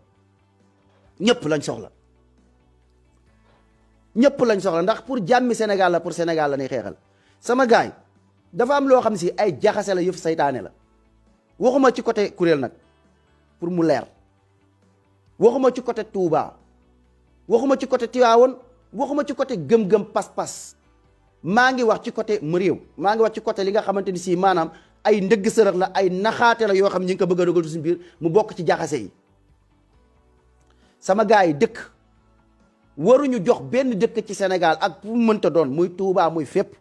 ñëpp lañ soxla. ñëpp lañ soxla ndax pour jàmmi Sénégal la pour Sénégal la ñuy xeexal sama gaay dafa am loo xam si ay jaxase la yëf saytaane la waxuma ci côté kuréel nag pour mu leer waxuma ci côté Touba waxuma ci côté Tivaouane waxuma ci côté gëm-gëm pas-pas maa ngi wax ci côté mu réew maa ngi wax ci côté li nga xamante ni si maanaam ay ndëgg sërëx la ay naxaate la yoo xam ñi ngi ko bëgg a dogal suñu biir mu bokk ci jaxase yi sama gaay yi dëkk waruñu jox benn dëkk ci Sénégal ak fu mu mënta doon muy Touba muy fépp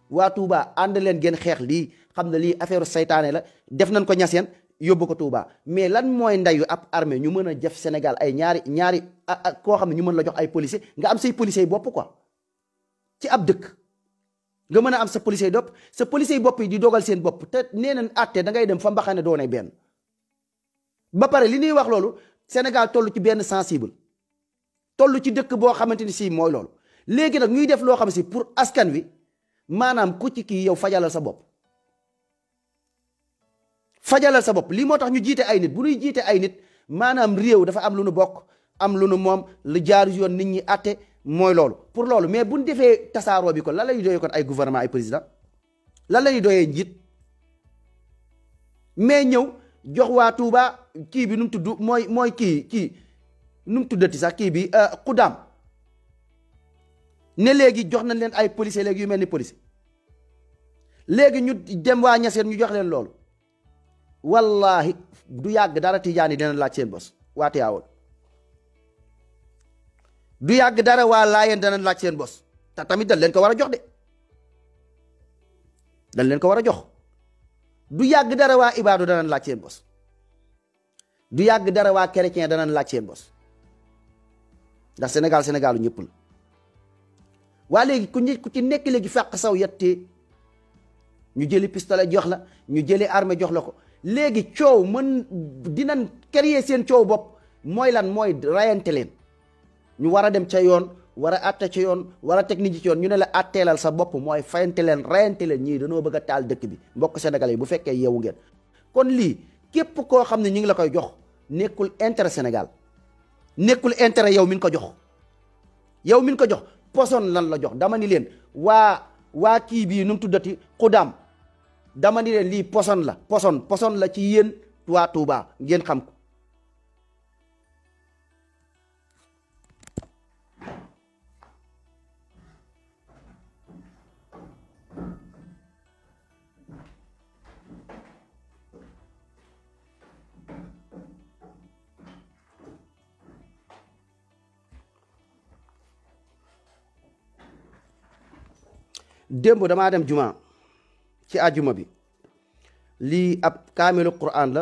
waa Touba ànd leen ngeen xeex lii xam ne lii affaire saytaane la def nañ ko ñaseen yóbbu ko Touba mais lan mooy ndayu ab armée ñu mën a def Sénégal ay ñaari koo xam ne ñu mën la jox ay policier nga am say policiers yi bopp quoi ci ab dëkk nga mën a am sa policier yi bopp sa policier yi bopp yi di dogal seen bopp te nee nañ àtte da ngay dem fa mbaxane doone benn ba pare li ñuy wax loolu Sénégal toll ci benn sensible toll ci dëkk boo xamante ni si mooy loolu léegi nag ñuy def loo xam si pour askan wi maanaam ku ci kii yow fajalal sa bopp fajalal sa bopp lii moo tax ñu jiite ay nit bu ñuy jiite ay nit maanaam réew dafa am lu nu bokk am lu nu moom lu jaar yoon nit ñi àtte mooy loolu pour loolu mais bu ñu defee tasaaroo bi kon lan la ñuy doyee kon ay gouvernement ay président lan la ñuy doyee njiit mais ñëw jox waa Touba kii bi nu mu tudd mooy kii nu mu tuddati sax kii bi xudaam ne léegi jox nañ leen ay policiers léegi yu mel ni police léegi ñu dem waa ñaseen ñu jox leen loolu wallahi du yàgg dara tijaan yi dina laaj seen bos waa Tiwaawan du yàgg dara waa laayeen dana laaj seen bos te tamit dañ leen ko war a jox de dañ leen ko war a jox du yàgg dara waa ibaadu dana laaj seen bos du yàgg dara waa chrétien dana laaj seen bos ndax Sénégalu ñëpp la waa léegi ku ci nekk léegi fàq saw yattee ñu jëli pistolet jox la ñu jëli armée jox la ko léegi coow dinañ créer seen coow bopp mooy lan mooy rayante leen ñu war a dem ca yoon war a atte ci yoon war a teg nit ñi ci yoon ñu ne la atteelal sa bopp mooy fayante leen reyante leen ñii dañoo bëgg a taal dëkk bi mbokk sénégalais yi bu fekkee yeewu ngeen kon lii képp koo xam ne ñu ngi la koy jox nekkul intérêt Sénégal nekkul intérêt yow min ko jox yow min ko jox poson lan la jox dama ni leen waa kii bii nu mu tuddati xudaam dama ni leen lii poson la ci yéen waa Touba ngeen xam ko démb damaa dem juma ci àjjuma bi lii ab kaamilu Qur'an la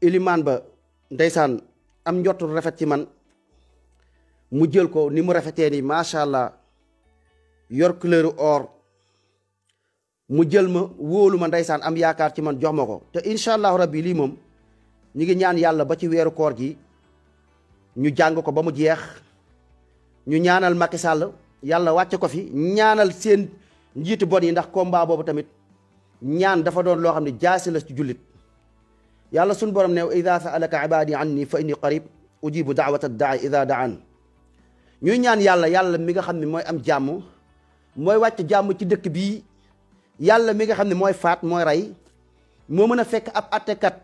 ilimaan ba ndeysaan am njottul rafet ci man mu jël ko ni mu rafetee ni macha allah yor couleur or mu jël ma wóolu ma ndeysaan am yaakaar ci man jox ma ko te incha allahu rabbi lii moom ñu ngi ñaan yàlla ba ci weeru koor gi ñu jàng ko ba mu jeex ñu ñaanal Macky Sall yàlla wàcce ko fi ñaanal seen njiitu bon yi ndax combat boobu tamit ñaan dafa doon loo xam ne jaasi la ci jullit yàlla suñu borom ne ida saalaka ibadi anni fa inni qarib ujibu daawata daai ida daan ñuy ñaan yàlla mi nga xam ne mooy am jàmm mooy wàcc jàmm ci dëkk bii yàlla mi nga xam ne mooy faat mooy rey moo mën a fekk ab attekat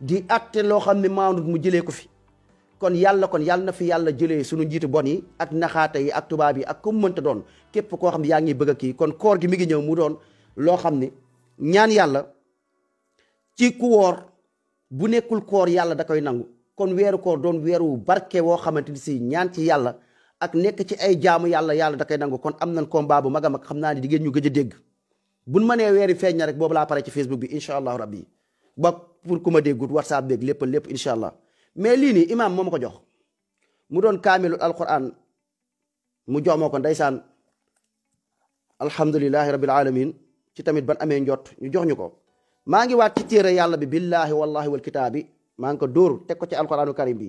di atte loo xam ne maanut mu jëlee ko fi kon yàlla na fi yàlla jëlee sunu njiitu bon yi ak naxaate yi ak tubaab yi ak ku mu mënta doon képp koo xam ne yaa ngi bëgg a kii kon koor gi mi ngi ñëw mu doon loo xam ne ñaan yàlla ci ku woor bu nekkul koor yàlla da koy nangu kon weeru koor doon weeru barke woo xamante ni si ñaan ci yàlla ak nekk ci ay jaamu yàlla da koy nangu kon am nañ combat bu mag a mag xam naa ni di ngeen ñu gëj a dégg buñ mënee weeri feeñ na rek boobu laa pare ci Facebook bi incha allahu rabbi ba pour ku ma déggut WhatsApp beeg lépp incha allah mais lii nii imaam moo ma ko jox mu doon kaamilu alquran mu jox ma ko ndeysaan alhamdulilahi rabbil alamin ci tamit ban amee njot ñu jox ñu ko maa ngi waat ci téere yàlla bi billahi wallahi wal kitaabi maa ngi ko dóor teg ko ci alquranu karim bi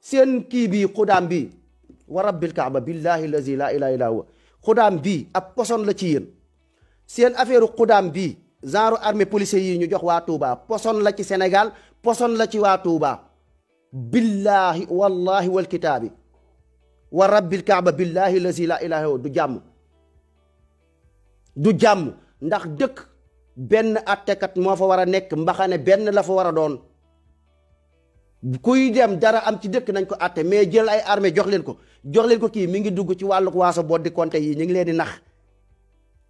seen kii bii xudaam bi wa rabbil kaaba billahi allazi la ilaha illa huwa xudaam bii ab poson la ci yéen seen affaire xudaam bii genre armée policier yi ñu jox waa Touba poson la ci Sénégal poson la ci waa Touba billahi wallahi wal kitaabi wa rabbil kaaba billahi allazi la ilaha illa huwa du jàmm ndax dëkk benn attekat moo fa war a nekk mbaxane benn la fa war a doon kuy dem dara am ci dëkk nañ ko atte mais jël ay armée jox leen ko kii mi ngi dugg ci wàllu waaso boddi konte yi ñu ngi leen di nax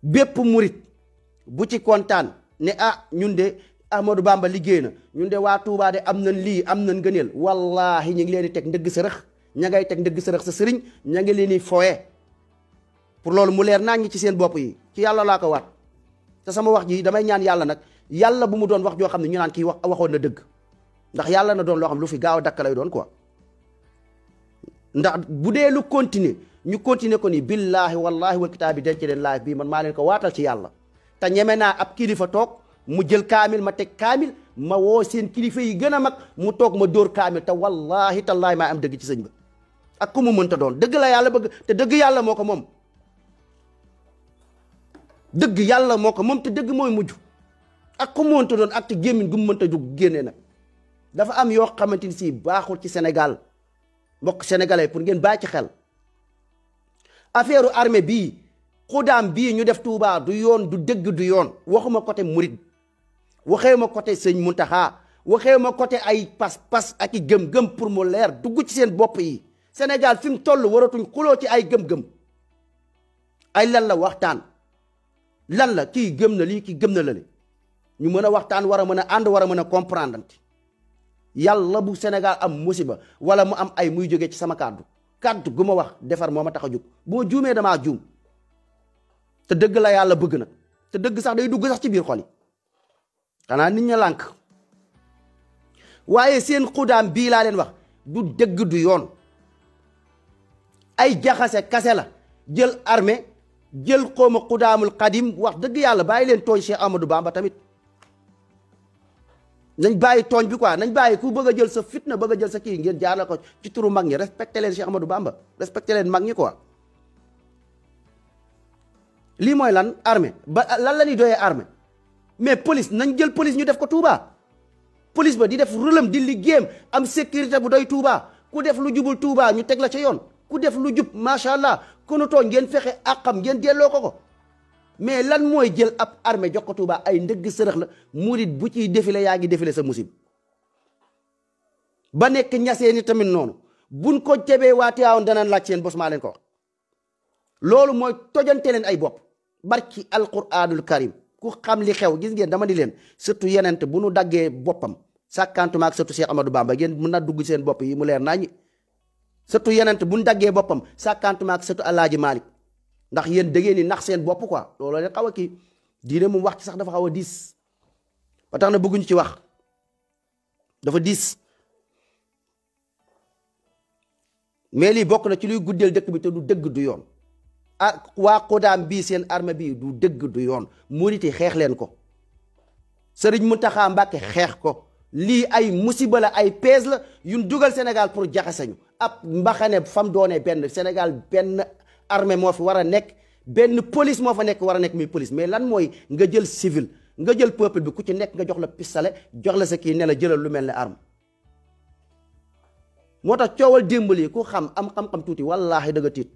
bépp murit bu ci kontaan ne ñun de Ahmadou Bamba liggéey na ñun de waa Touba de am nañ lii am nañ ngëneel wallahi ñu ngi leen di teg ndëgg sërëx ña ngay teg ndëgg sërëx sa sëriñ ña ngi leen di foye pour loolu mu leer naa ngi ci seen bopp yi ci yàlla laa ko waat te sama wax ji damay ñaan yàlla nag yàlla bu mu doon wax joo xam ne ñu naan kii waxoon na dëgg ndax yàlla na doon loo xam lu fi gaaw a dakk lay doon quoi ndax bu dee lu continuer ñu continuer ko nii billahi wallahi wal kitaabi denc leen live bii man maa leen ko waatal ci yàlla te ñeme naa ab kilifa toog mu jël kaamil ma teg kaamil ma woo seen kilifa yi gën a mag mu toog ma dóor kaamil te wallahi tallahi maa am dëgg ci sëñ ba ak ku mu mënta doon dëgg la yàlla bëgg te dëgg yàlla moo ko moom dëgg yàlla moo ko moom te dëgg mooy mujj ak ku mu mënta doon ak te gémmiñ gu mu mënta jug génnee nag dafa am yoo xamante ni si baaxul ci Sénégal mbokk sénégalais pour ngeen bàyyi ci xel affaire armée bii xudaam bii ñu def Touba du yoon du dëgg du yoon waxuma côté murid waxee ma côté sëñ Muntaxa waxee ma côté ay pas-pas ak i gëm-gëm pour mu leer dugg ci seen bopp yi Sénégal fi mu toll waratuñ xuloo ci ay gëm-gëm ay lan la waxtaan lan la kii gëm na lii kii gëm na la li ñu mën a waxtaan war a mën a ànd war a mën a comprendre yàlla bu Sénégal am musiba wala mu am ay muy jógee ci sama kàddu gu ma wax defar moo ma tax a jóg boo juumee damaa juum te dëgg la yàlla bëgg na te dëgg sax day dugg sax ci biir xol yi xanaa nit ña lànk waaye seen xudaam bii laa leen wax du dëgg du yoon ay jaxase kase la jël armée jël xooma xudaamul xadim wax dëgg yàlla bàyyi leen tooñ Cheikh Amadou Bamba tamit nañ bàyyi tooñ bi quoi nañ bàyyi ku bëgg a jël sa fitna bëgg a jël sa kii ngeen jaarale ko ci turu mag ñi respecté leen Cheikh Ahmadou Bamba respecté leen mag ñi quoi. lii mooy lan armée ba lan la ñuy doyee armée mais police nañ jël police ñu def ko Touba police ba di def rôlam di liggéeyam am sécurité bu doy Touba ku def lu jubul Touba ñu teg la ca yoon ku def lu jub macha allah kono tooñ ngeen fexe àqam ngeen delloo ko. mais lan mooy jël ab armée jox ko Touba ay ndëgg sërëx la murit bu ciy défilé yaa ngi défilé sa musib ba nekk ñasee ni tamit noonu buñ ko jebee waa Tiwaawan danañ laaj seen bos maa leen ko wax loolu mooy tojante leen ay bopp barki alquranul karim ku xam li xew gis ngeen dama di leen surtout yenente bu nu daggee boppam sàkkantuma ak surtout Cheikh Amadou Bamba ngeen mën na dugg seen bopp yi mu leer naññi surtout yenente bu nu daggee boppam sàkkantuma ak surtout Alaaji Malik ndax yéen da ngeen ni nax seen bopp quoi looloo leen xaw a kii diine moom wax ci sax dafa xaw a diis ba tax na bëgguñu ci wax dafa diis mais lii bokk na ci luy guddeel dëkk bi te du dëgg du yoon ah waa Kodaam bii seen arme bii du dëgg du yoon muriti xeex leen ko Sëriñ Muntaxa Mbàkke xeex ko lii ay musiba la ay pees la yuñ dugal Sénégal pour jaxasañu ab mbaxane fam doone benn Sénégal benn armée moo fi war a nekk benn police moo fa nekk war a nekk muy police mais lan mooy nga jël civil nga jël peuple bi ku ci nekk nga jox la pistolet jox la sa kii ne la jëlal lu mel ne arme moo tax coowal démbal yi ku xam am xam-xam tuuti wallaahi da nga tiit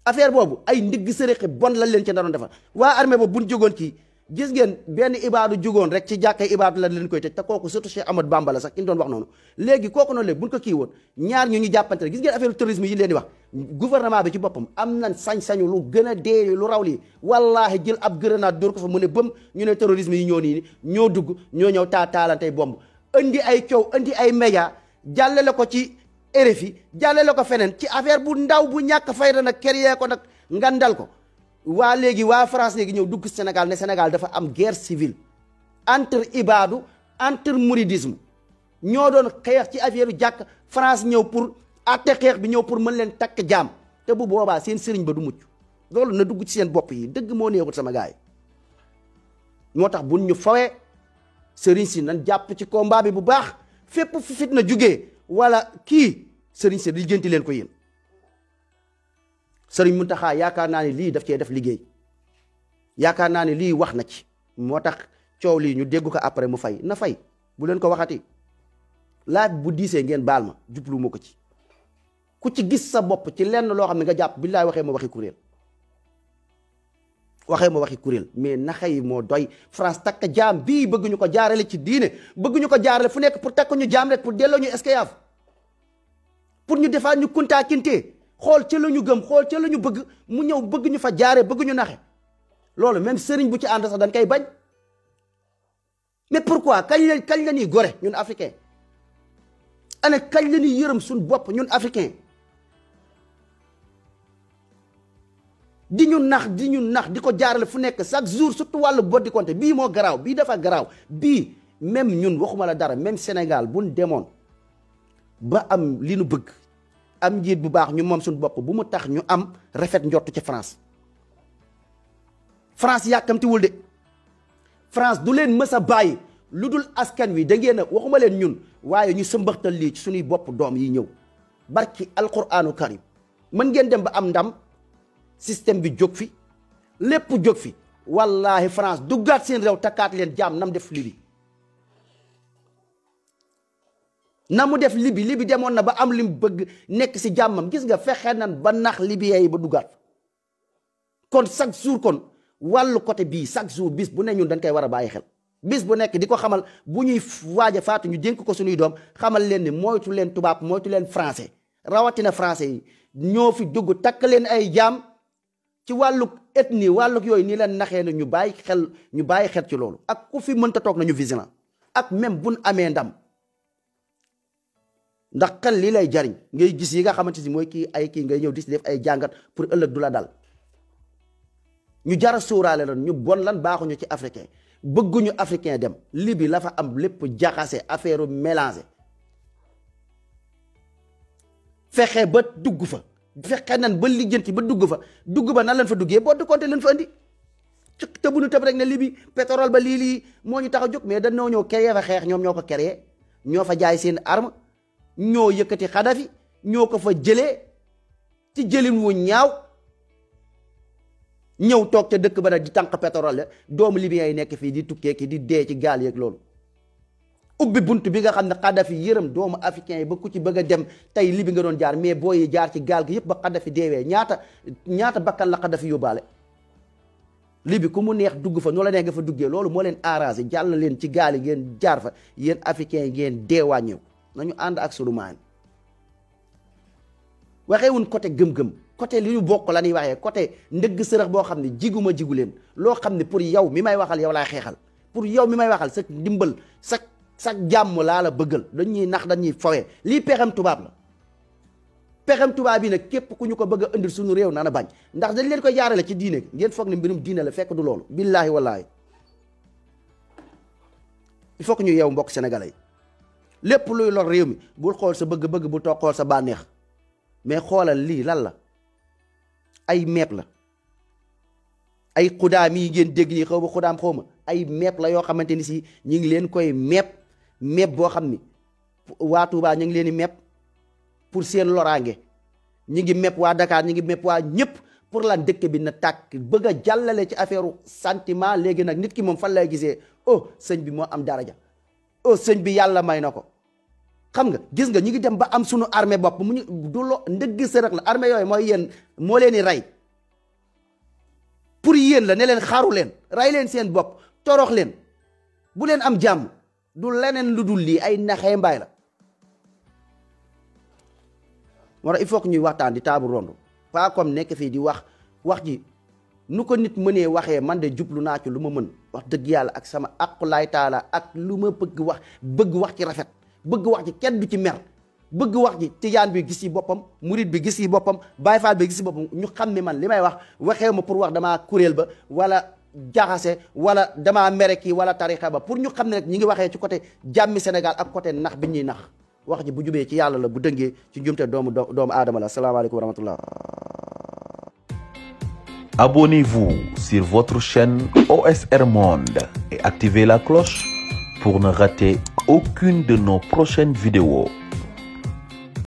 affaire boobu ay ndigg sërëxi bon lañ leen ci naroon defar waa armée boobu buñ jógoon kii gis ngeen benn ibaadu jógoon rek ci jàkkay ibaadu la leen koy tëj te kooku surtout Cheikh Ahmadou Bamba la sax ki ñu doon wax noonu léegi kooku noonu léegi buñ ko kii woon ñaar ñu jàppante rek gis ngeen affaire terrorisme yi leen di wax gouvernement bi ci boppam am nañ sañ-sañu lu gën a dee lu raw lii wallaahi jël ab grenade dóor ko fa mu ne bëm ñu ne terrorisme yi ñoo nii ñoo dugg ñoo ñëw taalantey bomb indi ay coow indi ay média jàllale ko ci RFI jàllale ko feneen ci affaire bu ndaw bu ñàkk fayda nag créé ko nag ngandal ko waa léegi waa France léegi ñëw dugg Sénégal ne Sénégal dafa am guerre civile entre ibaadu entre mouridisme ñoo doon xeex ci affaire jàkk France ñëw pour atte xeex bi ñëw pour mën leen takk jaam te bu boobaa seen sëriñ ba du mucc loolu na dugg ci seen bopp yi dëgg moo neexut sama gars yi moo tax buñ ñu fawee sëriñ si nan jàpp ci combat bi bu baax fépp fu fitna jugee wala kii sëriñ si lijjanti leen ko yéen sëriñ Muntaxa yaakaar naa ne lii daf cee def liggéey yaakaar naa ne lii wax na ci moo tax coow lii ñu dégg ko après mu fay na fay bu leen ko waxati laaj bu diisee ngeen baal ma jublu ma ko ci ku ci gis sa bopp ci lenn loo xam ne nga jàpp billaay waxee ma waxi kuréel mais naxa yi moo doy France takk jaam bii bëgg ñu ko jaarale ci diine bëgg ñu ko jaarale fu nekk pour takk ñu jaam rek pour delloo ñu esclave pour ñu defaat ñu kuntaa kintee xool ca la ñu gëm xool ca la ñu bëgg mu ñëw bëgg ñu fa jaaree bëgg ñu naxe loolu même sëriñ bu ci ànd sax dañ koy bañ mais pourquoi kañ la ñuy gore ñun africain ana kañ la ñuy yërëm suñ bopp ñun africain di ñu nax di ko jaarale fu nekk chaque jour surtout wàllu boddi konte bii moo garaaw bii dafa garaaw bii même ñun waxuma la dara même Sénégal buñ demoon ba am li nu bëgg am njiit bu baax ñu moom suñu bopp bu mu tax ñu am rafet njortu ci France yàkkamtiwul de France du leen mës a bàyyi lu dul askan wi da ngeen a waxuma leen ñun waaye ñu sëmbaxtal lii ci suñuy bopp doom yi ñëw barki alquranu karim mën ngeen dem ba am ndam système bi jóg fi lépp jóg fi wallahi France duggaat seen réew takkaat leen jaam nam def libi na mu def libi demoon na ba am lim bëgg nekk si jàmmam gis nga fexe nan ba nax libyen yi ba duggaat kon chaque jour kon wàllu côté bii chaque jour bis bu ne ñun dañ koy war a bàyyi xel bis bu nekk di ko xamal bu ñuy waaj a faatu ñu dénk ko suñuy doom xamal leen ni moytu leen tubaab moytu leen français rawatina français yi ñoo fi dugg takk leen ay jaam ci wàlluk ethnie wàlluk yooyu nii leen naxee na ñu bàyyi xel ci loolu ak ku fi mënta toog nañu vigilant ak même buñ amee ndam ndax xel lii lay jariñ ngay gis yi nga xamante ni mooy kii ngay ñëw di si def ay jàngat pour ëllëg du la dal ñu jara sóoraale lan ñu bon lan baaxuñu ci africain bëgguñu africain dem Libye la fa am lépp jaxase affaire mélangé fexe ba dugg fa fexe nan ba lijjanti ba dugg fa nan leen fa duggee boo du compté leen fa andi te bu ñu tëb rek ne Libye pétrole ba lii moo ñu tax a jóg mais dañoo ñëw créé fa xeex ñoom ñoo ko créé ñoo fa jaay seen arme ñoo yëkkati Kadhafi ñoo ko fa jëlee ci jëlin wu ñaaw ñëw toog ca dëkk ba nag di tànq pétrole doomu Libyens yi nekk fii di tukkee ki di dee ci gaal yeeg loolu ubbi bunt bi nga xam ne Kadhafi yërëm doomu africain yi ba ku ci bëgg a dem tey Libye nga doon jaar mais booy yi jaar ci gaal gi yëpp ba Kadhafi deewee ñaata bakkan la Kadhafi yóbbaale Libye ku mu neex dugg fa noo la neex nga fa duggee loolu moo leen arrangé jàll leen ci gaal yi ngeen jaar fa yéen africain yi ngeen deewaañëw nañu ànd ak sunu maan waxeewuñ côté gëm-gëm côté li ñu bokk la ñuy waxee côté ndëgg sërëx boo xam ne jigu leen loo xam ne pour yow mi may waxal yow laay xeexal pour yow mi may waxal sa ndimbal sa jàmm laa la bëggal dañuy nax dañuy fawee lii pexem tubaab la pexem tubaab yi nag képp ku ñu ko bëgg a indil suñu réew nana bañ ndax dañ leen koy jaarale ci diine ngeen foog ne mbirum diine la fekk du loolu billaahi wallaahi il faut que ñu yeew mbokk sénégalais yi lépp luy lor réew mi bul xool sa bëgg-bëgg bul toog xool sa bànneex mais xoolal lii lan la ay meep la ay xudaam yi ngeen dégg yi xaw ma xudaam xaw ma ay meep la yoo xamante ni si ñu ngi leen koy meep boo xam ni waa Touba ñu ngi leen di meep pour seen loraange ñi ngi mepp waa Dakar ñi ngi mepp waa ñëpp pour lan dëkk bi na tàkk bëgg a jàllale ci affaire sentiment léegi nag nit ki moom fan lay gisee oh sëñ bi moo am daraja oh sëñ bi yàlla may na ko xam nga gis nga ñi ngi dem ba am sunu armée bopp mu ñu du lo ndëgg sërëx la armée yooyu mooy yéen moo leen di rey pour yéen la ne leen xaru leen rey leen seen bopp torox leen bu leen am jàmm du leneen lu dul lii ay naxee mbaay la moo tax il faut que ñuy waxtaan di table ronde pas comme nekk fii di wax ji nu ko nit mënee waxee man de jublu naa ci lu ma mën wax dëgg yàlla ak sama aqulaay taala ak lu ma bëgg wax ci rafet bëgg wax ci kenn du ci mer bëgg wax ji tijaan bi gis ci boppam murid bi gis ci boppam baay faal bi gis ci boppam ñu xam ne man li may wax waxee ma pour wax damaa kuréel ba wala jaxase wala damaa mere kii wala tarixa ba pour ñu xam ne rek ñi ngi waxee ci côté jàmmi Sénégal ak côté nax bi ñuy nax wax ji bu jubee ci yàlla la bu dëngee ci njumte doomu aadama la salaamaaleykum wa rahmatullah. Abonnez-vous sur votre chaîne OSR Monde et activez la cloche pour ne rater aucune de nos prochaines vidéos.